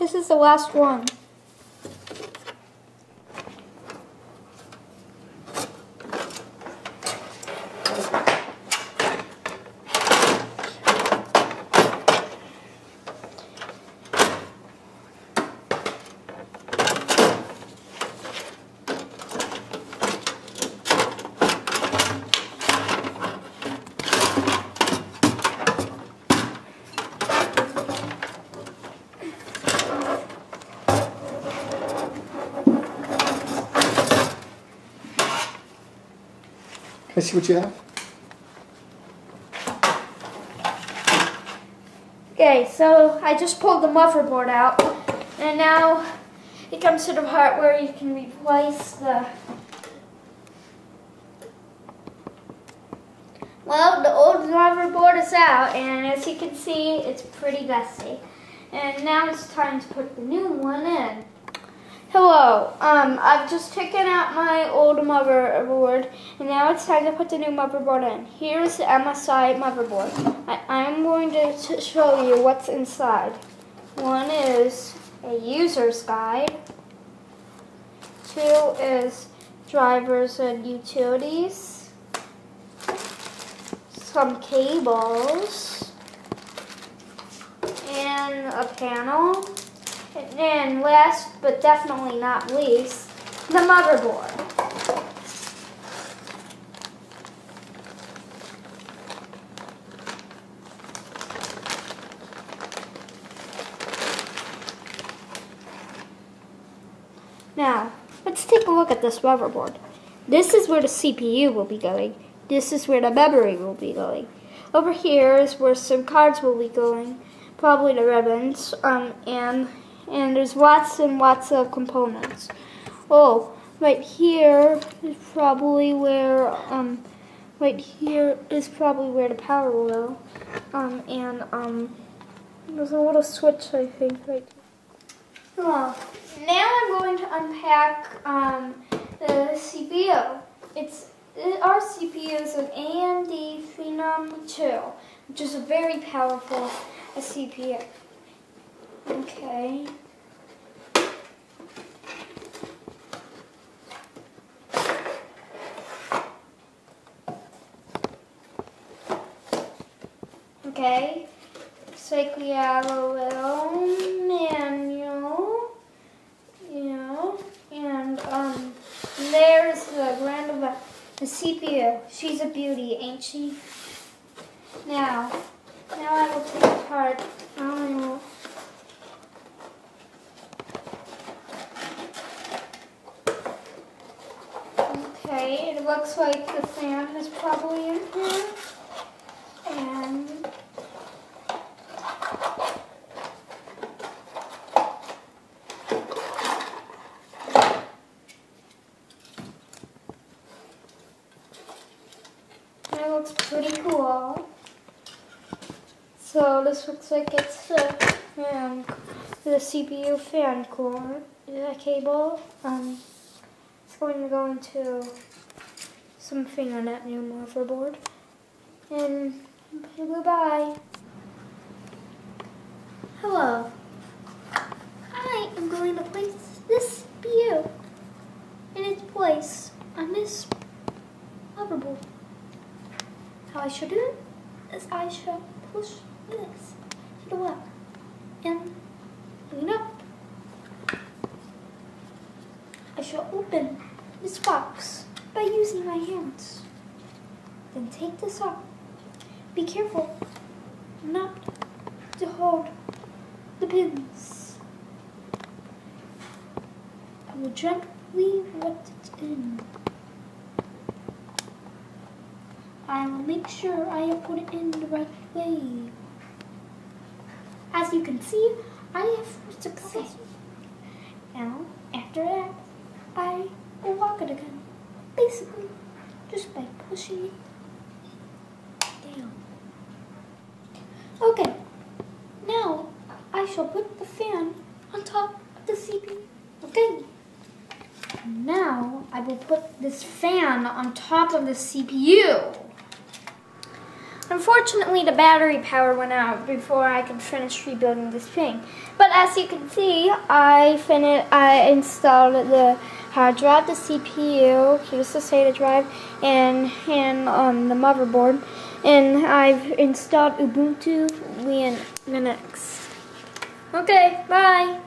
This is the last one. Can I see what you have? Okay, so I just pulled the motherboard out, and now it comes to the part where you can replace the... Well, the old motherboard is out, and as you can see, it's pretty dusty. And now it's time to put the new one in. Hello, I've just taken out my old motherboard, and now it's time to put the new motherboard in. Here's the MSI motherboard. I'm going to show you what's inside. One is a user's guide. Two is drivers and utilities. Some cables. And a panel. And last but definitely not least, the motherboard. Now, let's take a look at this motherboard. This is where the CPU will be going. This is where the memory will be going. Over here is where some cards will be going, probably the ribbons, and there's lots and lots of components. Oh, right here is probably where the power will go. There's a little switch, I think, right here. Well, now I'm going to unpack the CPU. Our CPU is an AMD Phenom 2, which is a very powerful CPU. Okay. Okay. Looks like we have a little manual, and there's the the CPU. She's a beauty, ain't she? Now I will take apart. Okay, it looks like the fan is probably in here. And it looks pretty cool. So this looks like it's the CPU fan cord, cable. It's going to go into something on that new motherboard. And goodbye. Hello. I am going to place this CPU in its place on this motherboard. How I should do it is I shall push this to the left and lean up. I shall open this box by using my hands. Then take this off. Be careful not to hold the pins. I will gently let it in. I will make sure I have put it in the right way. As you can see, I have success. Now, after that, I will lock it again. Basically, just by pushing it down. Okay, now I shall put the fan on top of the CPU. Okay. Now I will put this fan on top of the CPU. Unfortunately, the battery power went out before I could finish rebuilding this thing. But as you can see, I installed the hard drive, the CPU, here's the SATA drive, and the motherboard. And I've installed Ubuntu Linux. Okay, bye.